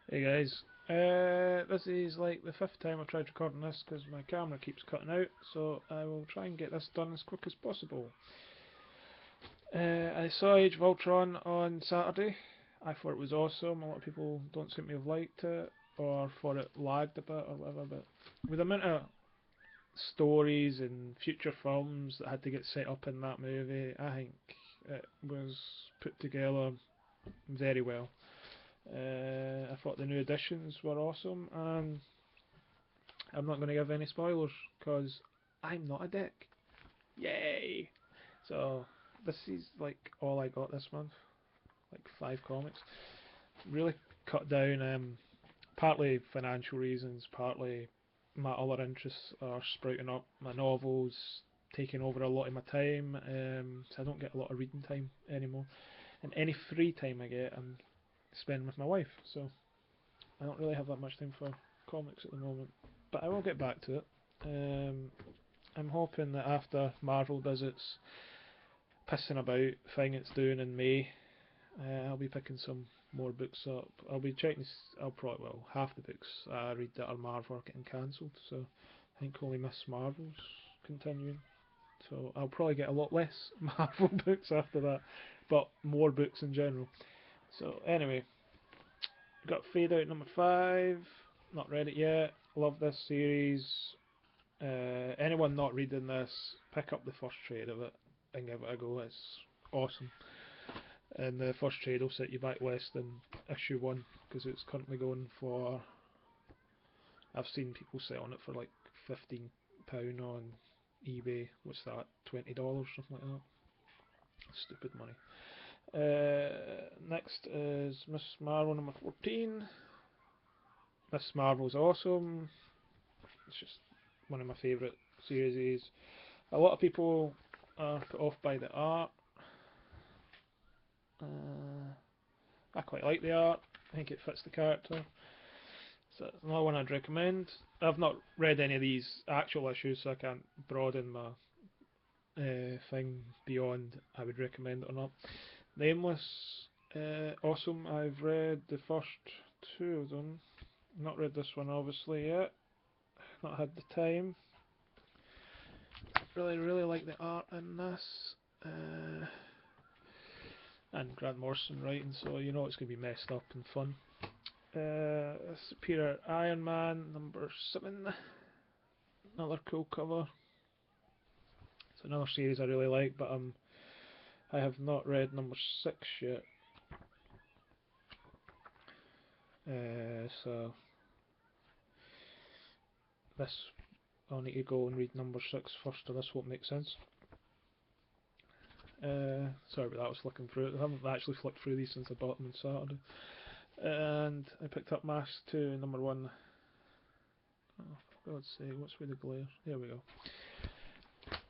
Hey guys, this is like the fifth time I've tried recording this because my camera keeps cutting out, so I will try and get this done as quick as possible. I saw Age of Ultron on Saturday. I thought it was awesome. A lot of people don't seem to have liked it or thought it lagged a bit or whatever, but with the amount of stories and future films that had to get set up in that movie, I think it was put together very well. I thought the new additions were awesome, and I'm not going to give any spoilers because I'm not a dick. Yay! So this is like all I got this month, like 5 comics. Really cut down. Partly financial reasons, partly my other interests are sprouting up. My novels taking over a lot of my time, so I don't get a lot of reading time anymore. And any free time I get, I'm spending with my wife. So I don't really have that much time for comics at the moment, but I will get back to it. Um, I'm hoping that after Marvel does its pissing about thing it's doing in May, I'll be picking some more books up. I'll be checking. I'll probably well half the books I read that are Marvel are getting cancelled, so I think only Miss Marvel's continuing. So I'll probably get a lot less Marvel books after that, but more books in general. So anyway, got Fade Out number 5. Not read it yet. Love this series. Anyone not reading this, pick up the first trade of it and give it a go. It's awesome. And the first trade will set you back less than issue 1 because it's currently going for. I've seen people selling it for like £15 on eBay. What's that? $20, something like that. Stupid money. Next is Miss Marvel number 14. Miss Marvel's awesome. It's just one of my favourite series. A lot of people are put off by the art. Uh, I quite like the art. I think it fits the character. So it's another one I'd recommend. I've not read any of these actual issues, so I can't broaden my thing beyond I would recommend it or not. Nameless, awesome. I've read the first two of them. Not read this one obviously yet. Not had the time. Really like the art in this. Uh, and Grant Morrison writing, so you know it's going to be messed up and fun. Superior Iron Man number 7. Another cool cover. It's another series I really like, but I have not read number 6 yet. So this I'll need to go and read number 6 first, or this won't make sense. Sorry about that. I was flicking through it. I haven't actually flicked through these since I bought them on Saturday. And I picked up Mask 2, number 1. Oh, for God's sake, what's with the glare? There we go.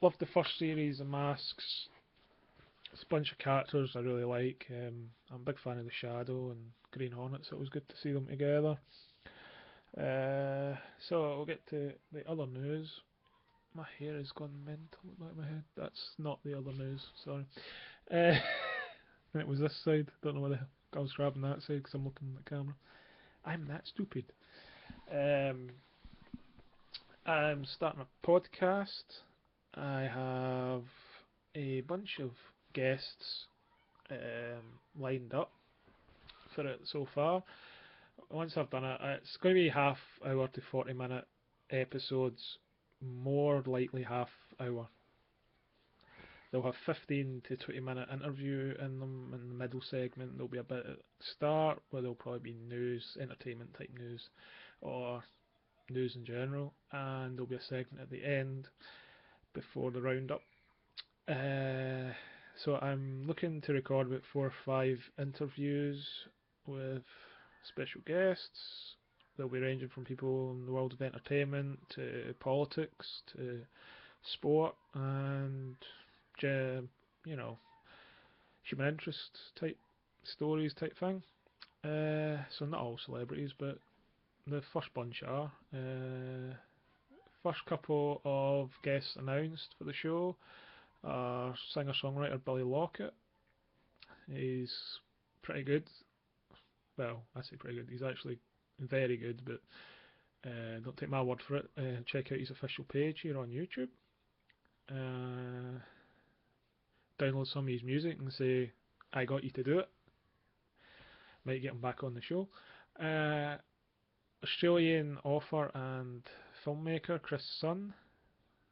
Loved the first series of Masks. It's a bunch of characters I really like. I'm a big fan of the Shadow and Green Hornet, so it was good to see them together. So we'll get to the other news. My hair has gone mental at the back of my head. That's not the other news, sorry. Uh, it was this side. Don't know whether I was grabbing that side because I'm looking at the camera. I'm that stupid. Um, I'm starting a podcast. I have a bunch of guests lined up for it so far. Once I've done it, it's going to be half hour to 40-minute episodes, more likely half hour. They'll have 15 to 20-minute interview in them. In the middle segment, there'll be a bit at the start where there'll probably be news, entertainment type news, or news in general, and there'll be a segment at the end before the roundup. So I'm looking to record about 4 or 5 interviews with special guests. They'll be ranging from people in the world of entertainment to politics to sport and you know human interest type stories type thing. So not all celebrities, but the first bunch are. First couple of guests announced for the show are singer-songwriter Billy Lockett. He's pretty good. Well, I say pretty good. He's actually very good, but don't take my word for it. Check out his official page here on YouTube. Download some of his music and say, I got you to do it. Might get him back on the show. Australian author and filmmaker Chris Sun.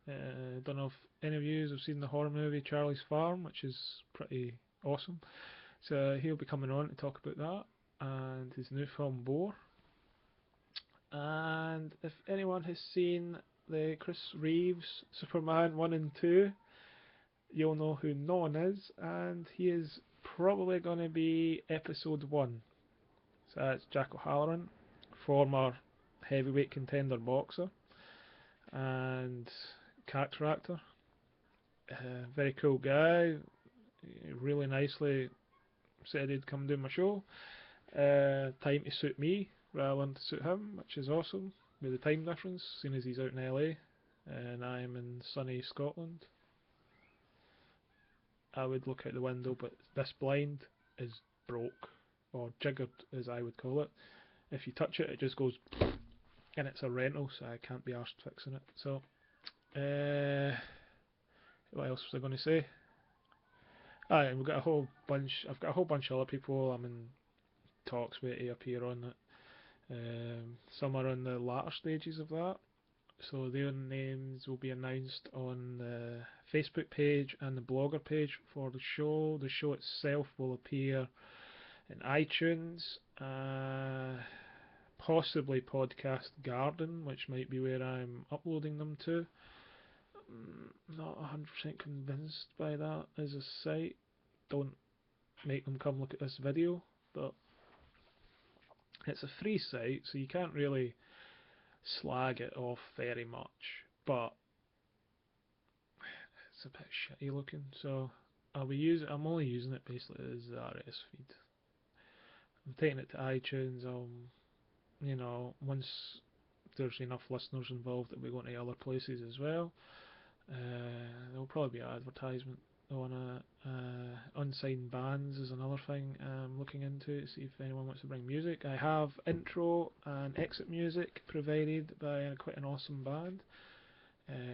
Don't know if any of you have seen the horror movie Charlie's Farm, which is pretty awesome. So he'll be coming on to talk about that and his new film Boar. And if anyone has seen the Chris Reeves Superman 1 and 2, you'll know who Non is, and he is probably going to be episode 1. So that's Jack O'Halloran, former heavyweight contender boxer and character actor. Very cool guy. He really nicely said he'd come do my show. Time to suit me rather than to suit him, which is awesome with the time difference, seeing as he's out in LA and I am in sunny Scotland. I would look out the window, but this blind is broke, or jiggered as I would call it. If you touch it, it just goes, and it's a rental, so I can't be arsed fixing it. So, what else was I going to say? And we've got a whole bunch. I've got a whole bunch of other people I'm in talks with to appear on it. Some are in the latter stages of that, so their names will be announced on the Facebook page and the blogger page for the show. The show itself will appear in iTunes, possibly Podcast Garden, which might be where I'm uploading them to. Not 100% convinced by that as a site. Don't make them come look at this video, but it's a free site, so you can't really slag it off very much, but it's a bit shitty looking, so I'm only using it basically as the RS feed. I'm taking it to iTunes. Once there's enough listeners involved, it'll be going to other places as well. There'll probably be advertisement on it. Unsigned bands is another thing I'm looking into to see if anyone wants to bring music. I have intro and exit music provided by quite an awesome band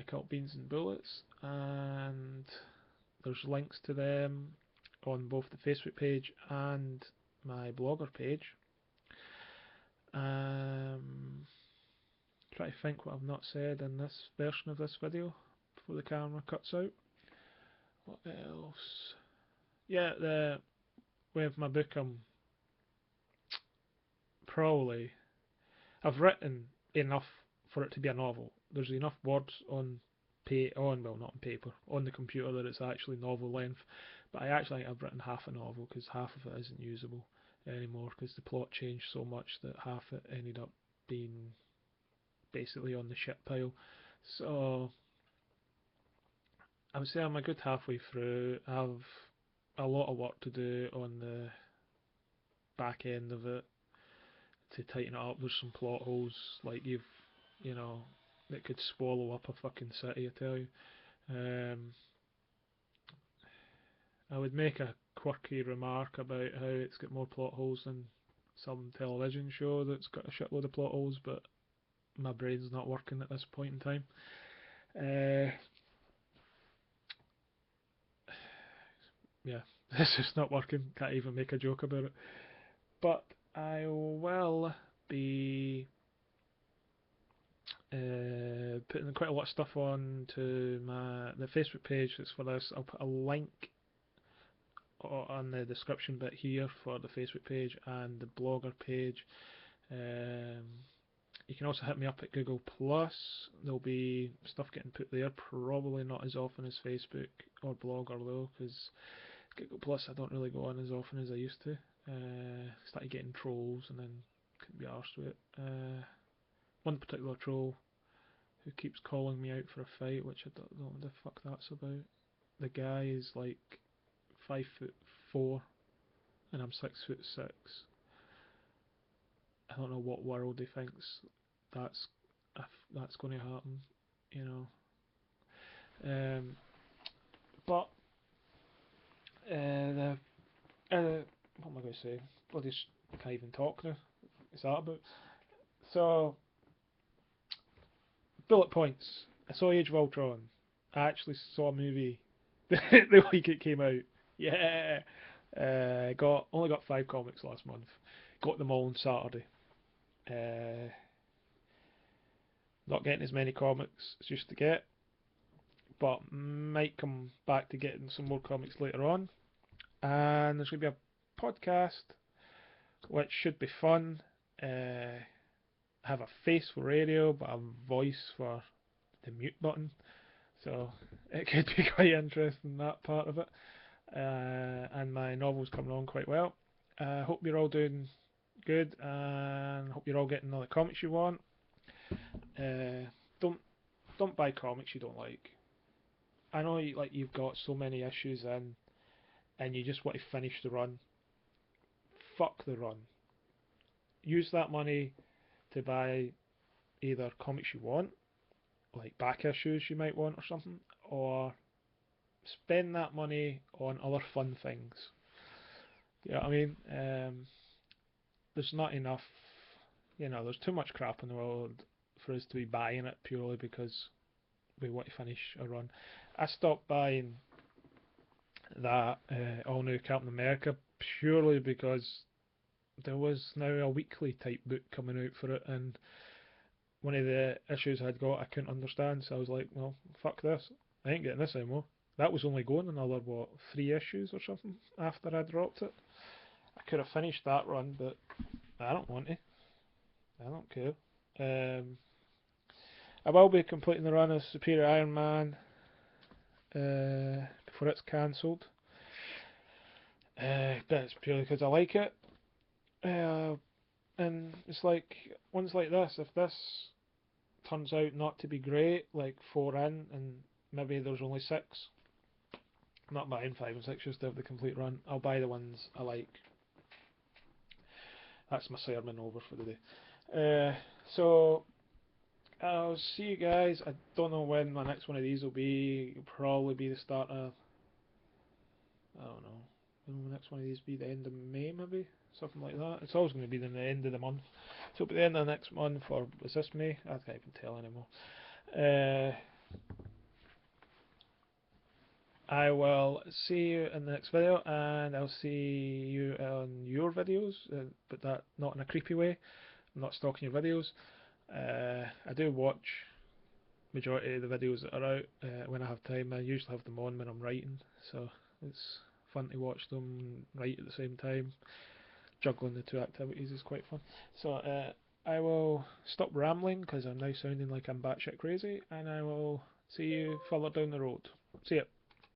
called Beans and Bullets, and there's links to them on both the Facebook page and my blogger page. Try to think what I've not said in this version of this video before the camera cuts out. What else? Yeah, with my book, I've written enough for it to be a novel. There's enough words on not on paper, on the computer, that it's actually novel length. But I actually think I've written half a novel, because half of it isn't usable anymore, because the plot changed so much that half it ended up being basically on the shit pile. So I would say I'm a good halfway through. I have a lot of work to do on the back end of it to tighten it up. There's some plot holes, like that could swallow up a fucking city, I tell you. I would make a quirky remark about how it's got more plot holes than some television show that's got a shitload of plot holes, but my brain's not working at this point in time. Yeah, it's just not working. Can't even make a joke about it. But I will be putting quite a lot of stuff on to the Facebook page that's for this. I'll put a link on the description bit here for the Facebook page and the blogger page. You can also hit me up at Google Plus. There'll be stuff getting put there, probably not as often as Facebook or Blogger though, because Google Plus I don't really go on as often as I used to. Started getting trolls and then couldn't be arsed with it. One particular troll who keeps calling me out for a fight, which I don't know what the fuck that's about. The guy is like 5'4" and I'm 6'6". I don't know what world he thinks that's going to happen, But what am I going to say? Bloody I can't even talk now. What's that about? So, bullet points. I saw Age of Ultron. I actually saw a movie the week it came out. Yeah. Got only got 5 comics last month. Got them all on Saturday. Uh, Not getting as many comics as used to get, but might come back to getting some more comics later on. And there's going to be a podcast, which should be fun. Have a face for radio, but a voice for the mute button. So it could be quite interesting, that part of it. And my novel's coming on quite well. Hope you're all doing good, and hope you're all getting all the comics you want. Uh, don't don't buy comics you don't like. I know you've got so many issues in, and you just want to finish the run. Fuck the run. Use that money to buy either comics you want, like back issues you might want or something, or spend that money on other fun things. You know what I mean? There's not enough, there's too much crap in the world for us to be buying it purely because we want to finish a run. I stopped buying that all new Captain America purely because there was now a weekly type book coming out for it, and one of the issues I'd got I couldn't understand, so I was like, well, fuck this. I ain't getting this anymore. That was only going another, 3 issues or something after I dropped it. I could have finished that run, but I don't want to. I don't care. I will be completing the run of Superior Iron Man before it's cancelled. But it's purely because I like it. And it's like, ones like this, if this turns out not to be great, like 4 in, and maybe there's only 6, I'm not buying 5 and 6 just to have the complete run. I'll buy the ones I like. That's my sermon over for the day. So I'll see you guys. I don't know when my next one of these will be. It'll probably be the start of, I don't know. When will the next one of these be? The end of May, maybe? Something like that. It's always going to be the end of the month. So it'll be the end of the next month, or is this May? I can't even tell anymore. I will see you in the next video, and I'll see you on your videos, but that not in a creepy way. I'm not stalking your videos. I do watch majority of the videos that are out when I have time. I usually have them on when I'm writing, so it's fun to watch them and write at the same time. Juggling the 2 activities is quite fun. So I will stop rambling because I'm now sounding like I'm batshit crazy, and I will see you further down the road. See ya.